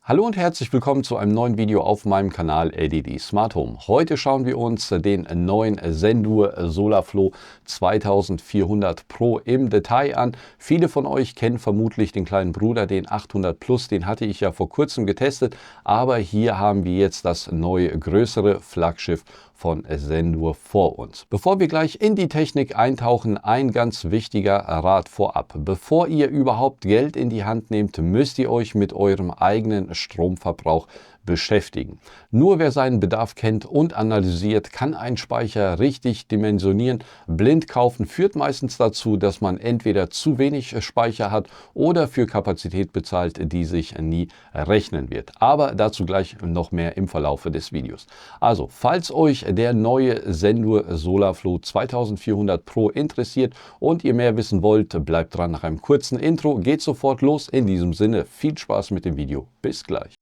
Hallo und herzlich willkommen zu einem neuen Video auf meinem Kanal LDD Smart Home. Heute schauen wir uns den neuen Sendur Solarflow 2400 Pro im Detail an. Viele von euch kennen vermutlich den kleinen Bruder, den 800 Plus, den hatte ich ja vor kurzem getestet, aber hier haben wir jetzt das neue, größere Flaggschiff von Sendur vor uns. Bevor wir gleich in die Technik eintauchen, ein ganz wichtiger Rat vorab. Bevor ihr überhaupt Geld in die Hand nehmt, müsst ihr euch mit eurem eigenen Stromverbrauch beschäftigen. Nur wer seinen Bedarf kennt und analysiert, kann einen Speicher richtig dimensionieren. Blind kaufen führt meistens dazu, dass man entweder zu wenig Speicher hat oder für Kapazität bezahlt, die sich nie rechnen wird. Aber dazu gleich noch mehr im Verlaufe des Videos. Also, falls euch der neue Sendur Solarflow 2400 Pro interessiert und ihr mehr wissen wollt, bleibt dran nach einem kurzen Intro. Geht sofort los. In diesem Sinne, viel Spaß mit dem Video. Bis gleich.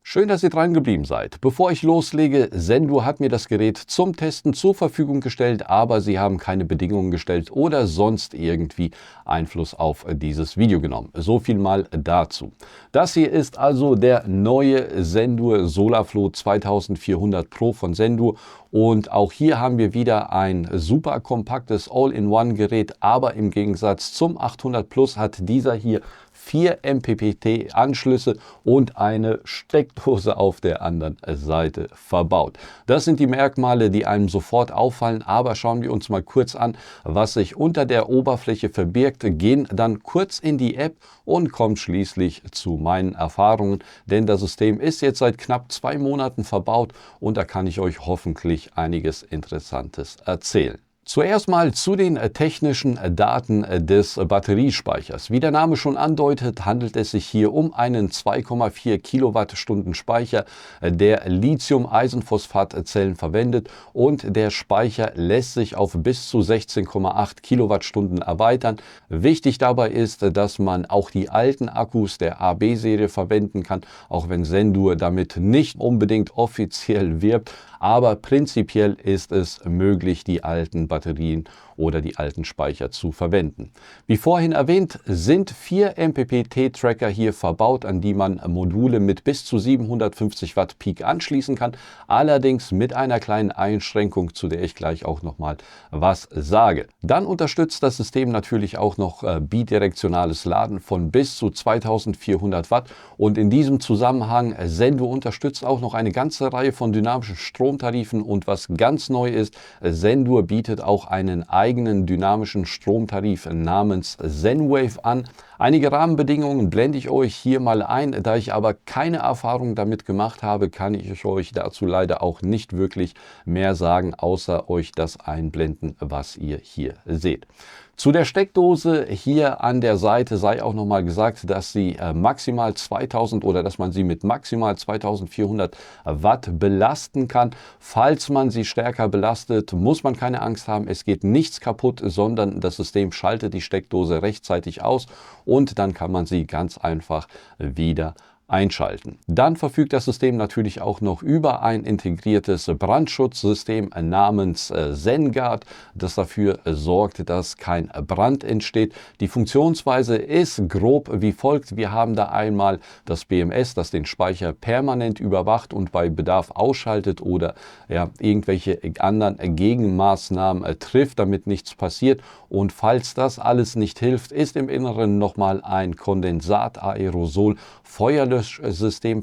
Schön, dass ihr dran geblieben seid. Bevor ich loslege, Sendur hat mir das Gerät zum Testen zur Verfügung gestellt, aber sie haben keine Bedingungen gestellt oder sonst irgendwie Einfluss auf dieses Video genommen. So viel mal dazu. Das hier ist also der neue Sendur Solarflow 2400 Pro von Sendur. Und auch hier haben wir wieder ein super kompaktes All-in-One-Gerät, aber im Gegensatz zum 800 Plus hat dieser hier 4 MPPT-Anschlüsse und eine Steckdose auf der anderen Seite verbaut. Das sind die Merkmale, die einem sofort auffallen, aber schauen wir uns mal kurz an, was sich unter der Oberfläche verbirgt, gehen dann kurz in die App und kommen schließlich zu meinen Erfahrungen, denn das System ist jetzt seit knapp 2 Monaten verbaut und da kann ich euch hoffentlich einiges Interessantes erzählen. Zuerst mal zu den technischen Daten des Batteriespeichers. Wie der Name schon andeutet, handelt es sich hier um einen 2,4 Kilowattstunden Speicher, der Lithium-Eisenphosphat-Zellen verwendet und der Speicher lässt sich auf bis zu 16,8 Kilowattstunden erweitern. Wichtig dabei ist, dass man auch die alten Akkus der AB-Serie verwenden kann, auch wenn Sendur damit nicht unbedingt offiziell wirbt. Aber prinzipiell ist es möglich, die alten Batterien oder die alten Speicher zu verwenden. Wie vorhin erwähnt, sind 4 MPPT-Tracker hier verbaut, an die man Module mit bis zu 750 Watt Peak anschließen kann, allerdings mit einer kleinen Einschränkung, zu der ich gleich auch nochmal was sage. Dann unterstützt das System natürlich auch noch bidirektionales Laden von bis zu 2400 Watt und in diesem Zusammenhang Sendur unterstützt auch noch eine ganze Reihe von dynamischen Stromtarifen und was ganz neu ist, Sendur bietet auch einen eigenen dynamischen Stromtarif namens Zenwave an. Einige Rahmenbedingungen blende ich euch hier mal ein. Da ich aber keine Erfahrung damit gemacht habe, kann ich euch dazu leider auch nicht wirklich mehr sagen, außer euch das einblenden, was ihr hier seht. Zu der Steckdose hier an der Seite sei auch nochmal gesagt, dass sie maximal 2000 oder dass man sie mit maximal 2400 Watt belasten kann. Falls man sie stärker belastet, muss man keine Angst haben. Es geht nichts kaputt, sondern das System schaltet die Steckdose rechtzeitig aus und dann kann man sie ganz einfach wieder einschalten. Dann verfügt das System natürlich auch noch über ein integriertes Brandschutzsystem namens Zenguard, das dafür sorgt, dass kein Brand entsteht. Die Funktionsweise ist grob wie folgt. Wir haben da einmal das BMS, das den Speicher permanent überwacht und bei Bedarf ausschaltet oder irgendwelche anderen Gegenmaßnahmen trifft, damit nichts passiert. Und falls das alles nicht hilft, ist im Inneren nochmal ein Kondensat-Aerosol-Feuerlöschsystem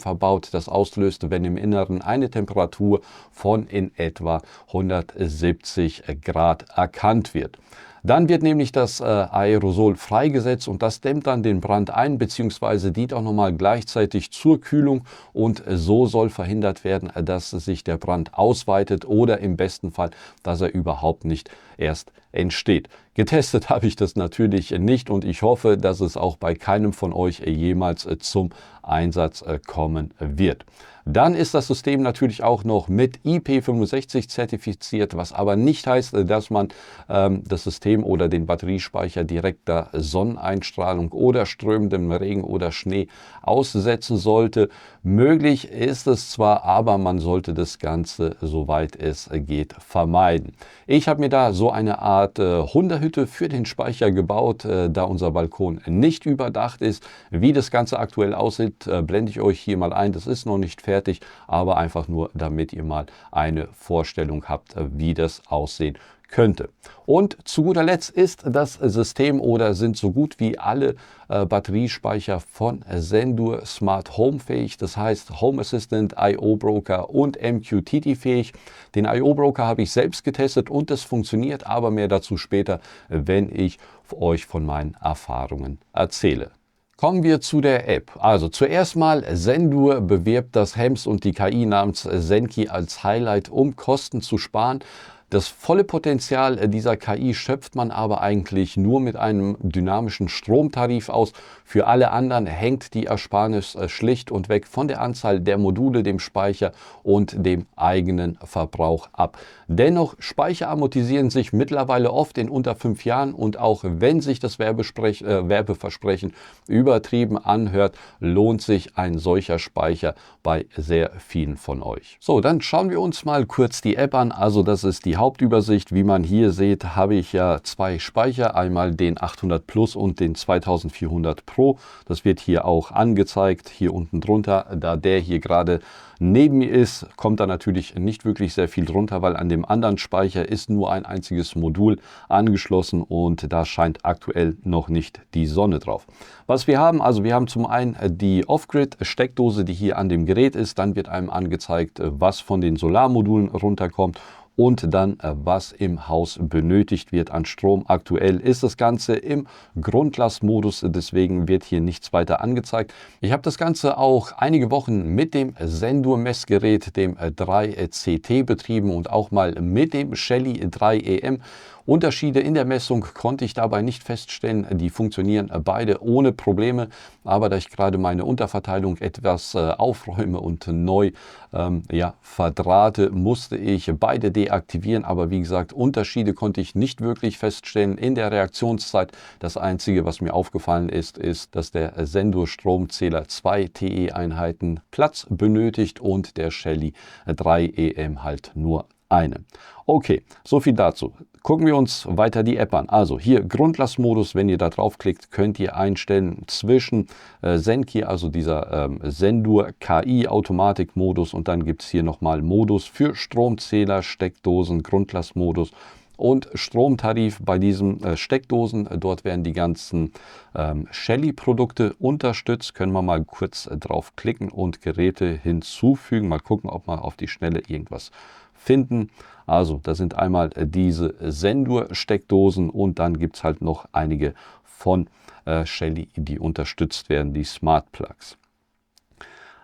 verbaut, das auslöst, wenn im Inneren eine Temperatur von in etwa 170 Grad erkannt wird. Dann wird nämlich das Aerosol freigesetzt und das dämmt dann den Brand ein bzw. dient auch nochmal gleichzeitig zur Kühlung und so soll verhindert werden, dass sich der Brand ausweitet oder im besten Fall, dass er überhaupt nicht erst entsteht. Getestet habe ich das natürlich nicht und ich hoffe, dass es auch bei keinem von euch jemals zum Einsatz kommen wird. Dann ist das System natürlich auch noch mit IP65 zertifiziert, was aber nicht heißt, dass man das System oder den Batteriespeicher direkter Sonneneinstrahlung oder strömendem Regen oder Schnee aussetzen sollte. Möglich ist es zwar, aber man sollte das Ganze, soweit es geht, vermeiden. Ich habe mir da so eine Art Hunderhütte für den Speicher gebaut, da unser Balkon nicht überdacht ist. Wie das Ganze aktuell aussieht, blende ich euch hier mal ein. Das ist noch nicht fertig, aber einfach nur, damit ihr mal eine Vorstellung habt, wie das aussehen könnte. Und zu guter Letzt ist das System oder sind so gut wie alle Batteriespeicher von Sendur Smart Home fähig. Das heißt Home Assistant, I/O Broker und MQTT fähig. Den I/O Broker habe ich selbst getestet und es funktioniert, aber mehr dazu später, wenn ich euch von meinen Erfahrungen erzähle. Kommen wir zu der App. Also zuerst mal, Sendur bewirbt das HEMS und die KI namens Zenki als Highlight, um Kosten zu sparen. Das volle Potenzial dieser KI schöpft man aber eigentlich nur mit einem dynamischen Stromtarif aus. Für alle anderen hängt die Ersparnis schlicht und weg von der Anzahl der Module, dem Speicher und dem eigenen Verbrauch ab. Dennoch, Speicher amortisieren sich mittlerweile oft in unter 5 Jahren und auch wenn sich das Werbeversprechen übertrieben anhört, lohnt sich ein solcher Speicher bei sehr vielen von euch. So, dann schauen wir uns mal kurz die App an. Also das ist die Hauptübersicht. Wie man hier sieht, habe ich ja 2 Speicher, einmal den 800 Plus und den 2400 Pro. Das wird hier auch angezeigt, hier unten drunter. Da der hier gerade neben mir ist, kommt da natürlich nicht wirklich sehr viel drunter, weil an dem anderen Speicher ist nur ein einziges Modul angeschlossen und da scheint aktuell noch nicht die Sonne drauf. Was wir haben, also wir haben zum einen die Off-Grid-Steckdose, die hier an dem Gerät ist. Dann wird einem angezeigt, was von den Solarmodulen runterkommt und dann, was im Haus benötigt wird an Strom. Aktuell ist das Ganze im Grundlastmodus, deswegen wird hier nichts weiter angezeigt. Ich habe das Ganze auch einige Wochen mit dem Sendur Messgerät, dem 3CT betrieben und auch mal mit dem Shelly 3EM. Unterschiede in der Messung konnte ich dabei nicht feststellen. Die funktionieren beide ohne Probleme. Aber da ich gerade meine Unterverteilung etwas aufräume und neu verdrahte, musste ich beide deaktivieren. Aber wie gesagt, Unterschiede konnte ich nicht wirklich feststellen in der Reaktionszeit. Das Einzige, was mir aufgefallen ist, ist, dass der Sendur Stromzähler 2 TE-Einheiten Platz benötigt und der Shelly 3EM halt nur eine. Okay, so viel dazu. Gucken wir uns weiter die App an. Also hier Grundlastmodus, wenn ihr da draufklickt, könnt ihr einstellen zwischen Zenki, also dieser Sendur KI Automatikmodus, und dann gibt es hier nochmal Modus für Stromzähler, Steckdosen, Grundlastmodus und Stromtarif bei diesen Steckdosen. Dort werden die ganzen Shelly-Produkte unterstützt. Können wir mal kurz draufklicken und Geräte hinzufügen. Mal gucken, ob wir auf die Schnelle irgendwas finden. Also da sind einmal diese Sendur-Steckdosen und dann gibt es halt noch einige von Shelly, die unterstützt werden, die Smart Plugs.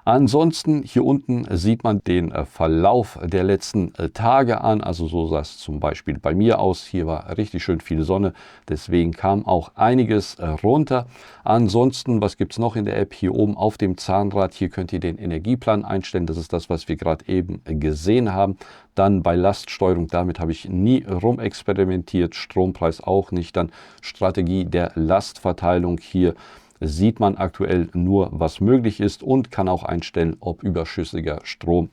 Ansonsten hier unten sieht man den Verlauf der letzten Tage an. Also so sah es zum Beispiel bei mir aus. Hier war richtig schön viel Sonne, deswegen kam auch einiges runter. Ansonsten, was gibt es noch in der App? Hier oben auf dem Zahnrad, hier könnt ihr den Energieplan einstellen. Das ist das, was wir gerade eben gesehen haben. Dann bei Laststeuerung, damit habe ich nie rumexperimentiert. Strompreis auch nicht. Dann Strategie der Lastverteilung. Hier sieht man aktuell nur, was möglich ist und kann auch einstellen, ob überschüssiger Strom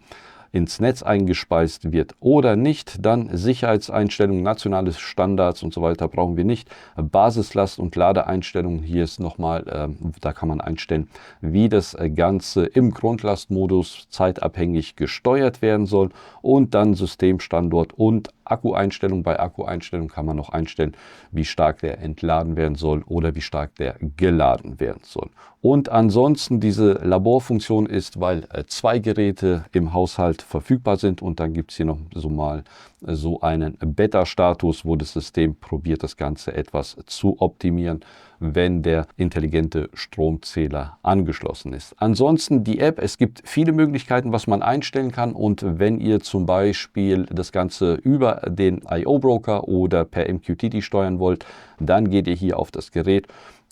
ins Netz eingespeist wird oder nicht. Dann Sicherheitseinstellungen, nationale Standards und so weiter brauchen wir nicht. Basislast- und Ladeeinstellungen, hier ist nochmal, da kann man einstellen, wie das Ganze im Grundlastmodus zeitabhängig gesteuert werden soll. Und dann Systemstandort und Akkueinstellung. Bei Akkueinstellung kann man noch einstellen, wie stark der entladen werden soll oder wie stark der geladen werden soll. Und ansonsten diese Laborfunktion ist, weil 2 Geräte im Haushalt verfügbar sind und dann gibt es hier noch so einen Beta-Status, wo das System probiert, das Ganze etwas zu optimieren, wenn der intelligente Stromzähler angeschlossen ist. Ansonsten die App, es gibt viele Möglichkeiten, was man einstellen kann, und wenn ihr zum Beispiel das Ganze über den I/O Broker oder per MQTT steuern wollt, dann geht ihr hier auf das Gerät,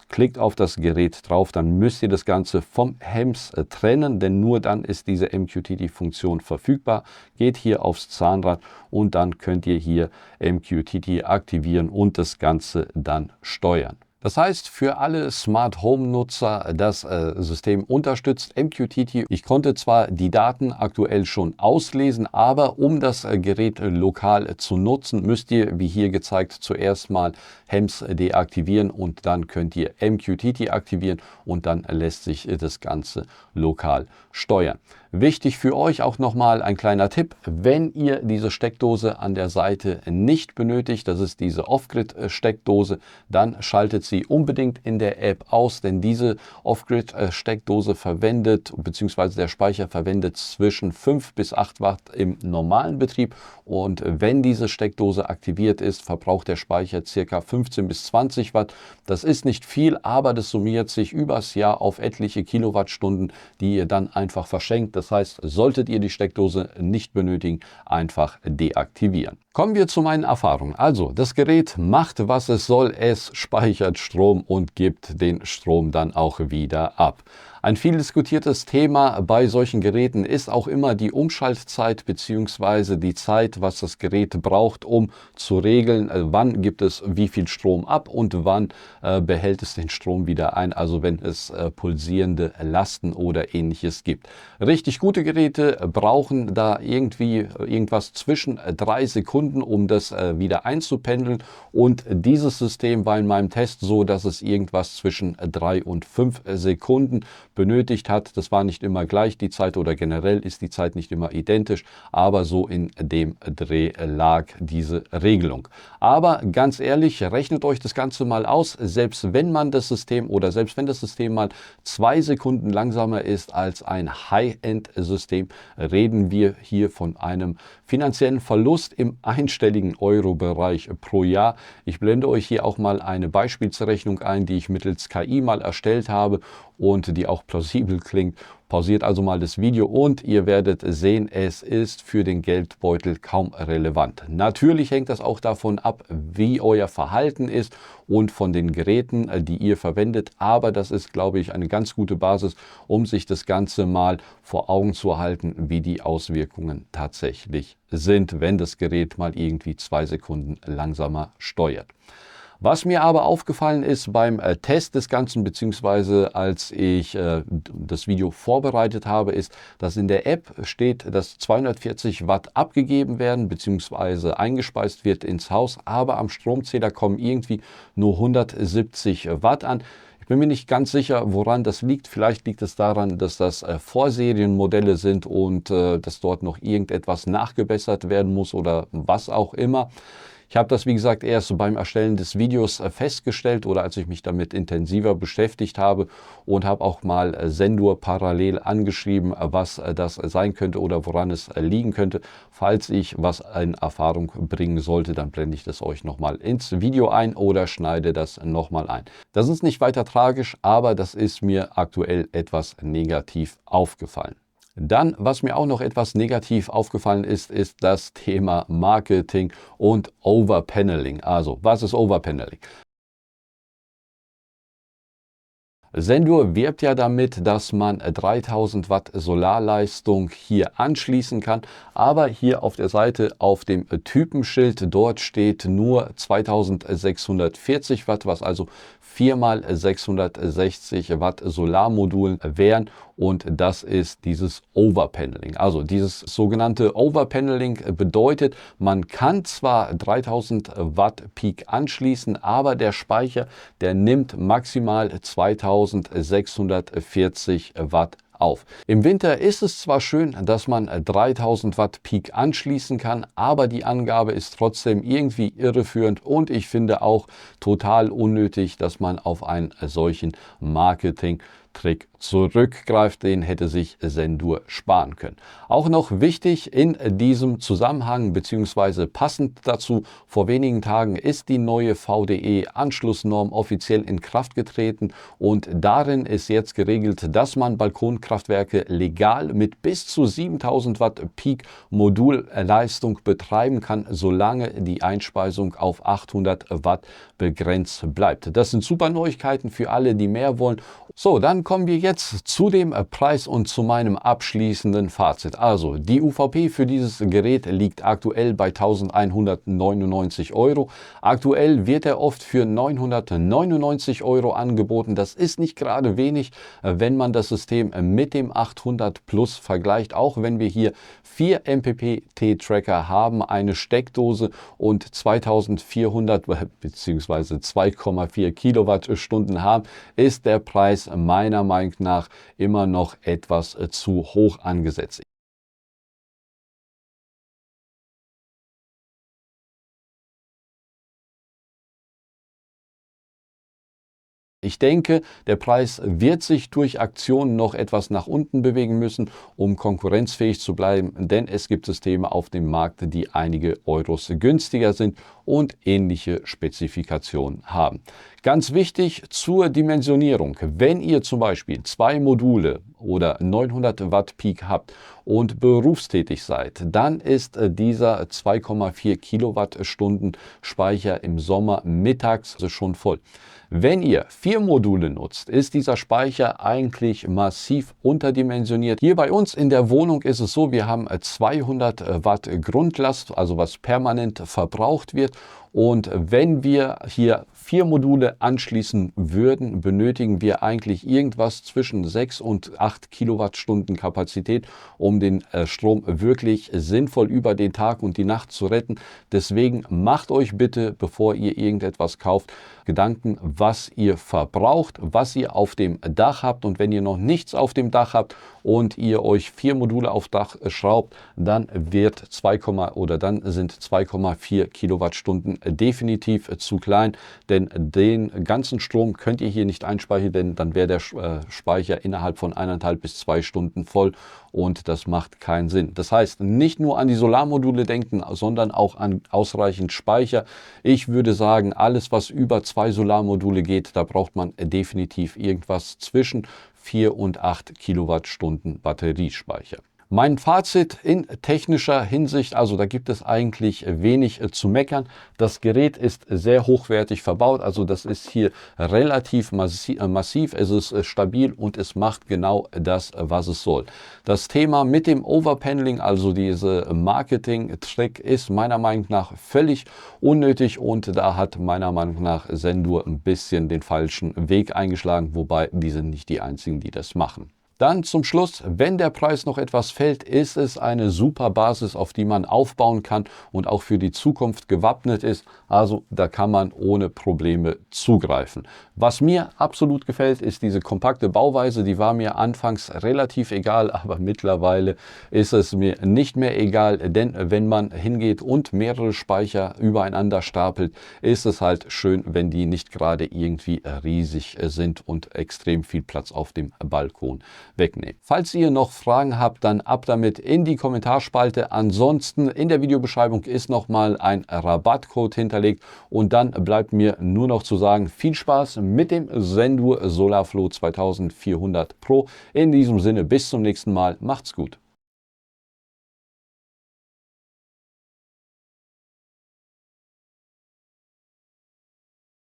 klickt auf das Gerät drauf, dann müsst ihr das Ganze vom HEMS trennen, denn nur dann ist diese MQTT-Funktion verfügbar. Geht hier aufs Zahnrad und dann könnt ihr hier MQTT aktivieren und das Ganze dann steuern. Das heißt, für alle Smart Home Nutzer, das System unterstützt MQTT. Ich konnte zwar die Daten aktuell schon auslesen, aber um das Gerät lokal zu nutzen, müsst ihr, wie hier gezeigt, zuerst mal HEMS deaktivieren und dann könnt ihr MQTT aktivieren und dann lässt sich das Ganze lokal steuern. Wichtig für euch auch nochmal ein kleiner Tipp, wenn ihr diese Steckdose an der Seite nicht benötigt, das ist diese Off-Grid-Steckdose, dann schaltet sie unbedingt in der App aus, denn diese Off-Grid-Steckdose verwendet, bzw. der Speicher verwendet zwischen 5 bis 8 Watt im normalen Betrieb und wenn diese Steckdose aktiviert ist, verbraucht der Speicher ca. 15 bis 20 Watt. Das ist nicht viel, aber das summiert sich übers Jahr auf etliche Kilowattstunden, die ihr dann einfach verschenkt. Das heißt, solltet ihr die Steckdose nicht benötigen, einfach deaktivieren. Kommen wir zu meinen Erfahrungen. Also, das Gerät macht, was es soll. Es speichert Strom und gibt den Strom dann auch wieder ab. Ein viel diskutiertes Thema bei solchen Geräten ist auch immer die Umschaltzeit bzw. die Zeit, was das Gerät braucht, um zu regeln, wann gibt es wie viel Strom ab und wann behält es den Strom wieder ein, also wenn es pulsierende Lasten oder ähnliches gibt. Richtig gute Geräte brauchen da irgendwas zwischen 3 Sekunden, um das wieder einzupendeln und dieses System war in meinem Test so, dass es irgendwas zwischen 3 und 5 Sekunden benötigt hat. Das war nicht immer gleich die Zeit oder generell ist die Zeit nicht immer identisch, aber so in dem Dreh lag diese Regelung. Aber ganz ehrlich, rechnet euch das Ganze mal aus, selbst wenn man das System oder selbst wenn das System mal 2 Sekunden langsamer ist als ein High-End-System, reden wir hier von einem finanziellen Verlust im einstelligen Euro-Bereich pro Jahr. Ich blende euch hier auch mal eine Beispielsrechnung ein, die ich mittels KI mal erstellt habe und die auch plausibel klingt. Pausiert also mal das Video und ihr werdet sehen, es ist für den Geldbeutel kaum relevant. Natürlich hängt das auch davon ab, wie euer Verhalten ist und von den Geräten, die ihr verwendet. Aber das ist, glaube ich, eine ganz gute Basis, um sich das Ganze mal vor Augen zu halten, wie die Auswirkungen tatsächlich sind, wenn das Gerät mal irgendwie 2 Sekunden langsamer steuert. Was mir aber aufgefallen ist beim Test des Ganzen, beziehungsweise als ich das Video vorbereitet habe, ist, dass in der App steht, dass 240 Watt abgegeben werden, beziehungsweise eingespeist wird ins Haus, aber am Stromzähler kommen irgendwie nur 170 Watt an. Ich bin mir nicht ganz sicher, woran das liegt. Vielleicht liegt es daran, dass das Vorserienmodelle sind und dass dort noch irgendetwas nachgebessert werden muss oder was auch immer. Ich habe das, wie gesagt, erst beim Erstellen des Videos festgestellt oder als ich mich damit intensiver beschäftigt habe und habe auch mal Sendur parallel angeschrieben, was das sein könnte oder woran es liegen könnte. Falls ich was in Erfahrung bringen sollte, dann blende ich das euch nochmal ins Video ein oder schneide das nochmal ein. Das ist nicht weiter tragisch, aber das ist mir aktuell etwas negativ aufgefallen. Dann, was mir auch noch etwas negativ aufgefallen ist, ist das Thema Marketing und Overpaneling. Also, was ist Overpaneling? Sendur wirbt ja damit, dass man 3000 Watt Solarleistung hier anschließen kann, aber hier auf der Seite auf dem Typenschild dort steht nur 2640 Watt, was also 4 mal 660 Watt Solarmodulen wären und das ist dieses Overpaneling. Also dieses sogenannte Overpaneling bedeutet, man kann zwar 3000 Watt Peak anschließen, aber der Speicher, der nimmt maximal 2640 Watt auf. Im Winter ist es zwar schön, dass man 3000 Watt Peak anschließen kann, aber die Angabe ist trotzdem irgendwie irreführend und ich finde auch total unnötig, dass man auf einen solchen Marketing-Trick zurückgreift, den hätte sich Sendur sparen können. Auch noch wichtig in diesem Zusammenhang bzw. passend dazu, vor wenigen Tagen ist die neue VDE-Anschlussnorm offiziell in Kraft getreten und darin ist jetzt geregelt, dass man Balkonkraftwerke legal mit bis zu 7000 Watt Peak Modulleistung betreiben kann, solange die Einspeisung auf 800 Watt begrenzt bleibt. Das sind super Neuigkeiten für alle, die mehr wollen. So, dann dann kommen wir jetzt zu dem Preis und zu meinem abschließenden Fazit. Also die UVP für dieses Gerät liegt aktuell bei 1.199 €. Aktuell wird er oft für 999 € angeboten. Das ist nicht gerade wenig, wenn man das System mit dem 800 Plus vergleicht. Auch wenn wir hier 4 MPPT-Tracker haben, eine Steckdose und 2400 bzw. 2,4 Kilowattstunden haben, ist der Preis meiner Meinung nach immer noch etwas zu hoch angesetzt. Ich denke, der Preis wird sich durch Aktionen noch etwas nach unten bewegen müssen, um konkurrenzfähig zu bleiben, denn es gibt Systeme auf dem Markt, die einige Euros günstiger sind und ähnliche Spezifikationen haben. Ganz wichtig zur Dimensionierung: Wenn ihr zum Beispiel 2 Module oder 900 Watt Peak habt und berufstätig seid, dann ist dieser 2,4 Kilowattstunden Speicher im Sommer mittags schon voll. Wenn ihr 4 Module nutzt, ist dieser Speicher eigentlich massiv unterdimensioniert. Hier bei uns in der Wohnung ist es so, wir haben 200 Watt Grundlast, also was permanent verbraucht wird. Und wenn wir hier 4 Module anschließen würden, benötigen wir eigentlich irgendwas zwischen 6 und 8 Kilowattstunden Kapazität, um den Strom wirklich sinnvoll über den Tag und die Nacht zu retten. Deswegen macht euch bitte, bevor ihr irgendetwas kauft, Gedanken, was ihr verbraucht, was ihr auf dem Dach habt. Und wenn ihr noch nichts auf dem Dach habt und ihr euch 4 Module aufs Dach schraubt, dann wird dann sind 2,4 Kilowattstunden definitiv zu klein, denn den ganzen Strom könnt ihr hier nicht einspeichern, denn dann wäre der Speicher innerhalb von 1,5 bis 2 Stunden voll und das macht keinen Sinn. Das heißt, nicht nur an die Solarmodule denken, sondern auch an ausreichend Speicher. Ich würde sagen, alles, was über 2 Solarmodule geht, da braucht man definitiv irgendwas zwischen 4 und 8 Kilowattstunden Batteriespeicher. Mein Fazit in technischer Hinsicht: Also da gibt es eigentlich wenig zu meckern. Das Gerät ist sehr hochwertig verbaut, also das ist hier relativ massiv, es ist stabil und es macht genau das, was es soll. Das Thema mit dem Overpaneling, also diese Marketing-Trick, ist meiner Meinung nach völlig unnötig und da hat meiner Meinung nach Sendur ein bisschen den falschen Weg eingeschlagen, wobei die sind nicht die einzigen, die das machen. Dann zum Schluss: Wenn der Preis noch etwas fällt, ist es eine super Basis, auf die man aufbauen kann und auch für die Zukunft gewappnet ist. Also da kann man ohne Probleme zugreifen. Was mir absolut gefällt, ist diese kompakte Bauweise. Die war mir anfangs relativ egal, aber mittlerweile ist es mir nicht mehr egal, denn wenn man hingeht und mehrere Speicher übereinander stapelt, ist es halt schön, wenn die nicht gerade irgendwie riesig sind und extrem viel Platz auf dem Balkon wegnehmen. Falls ihr noch Fragen habt, dann ab damit in die Kommentarspalte. Ansonsten in der Videobeschreibung ist nochmal ein Rabattcode hinterlegt und dann bleibt mir nur noch zu sagen: Viel Spaß mit dem Sendur Solarflow 2400 Pro. In diesem Sinne, bis zum nächsten Mal. Macht's gut.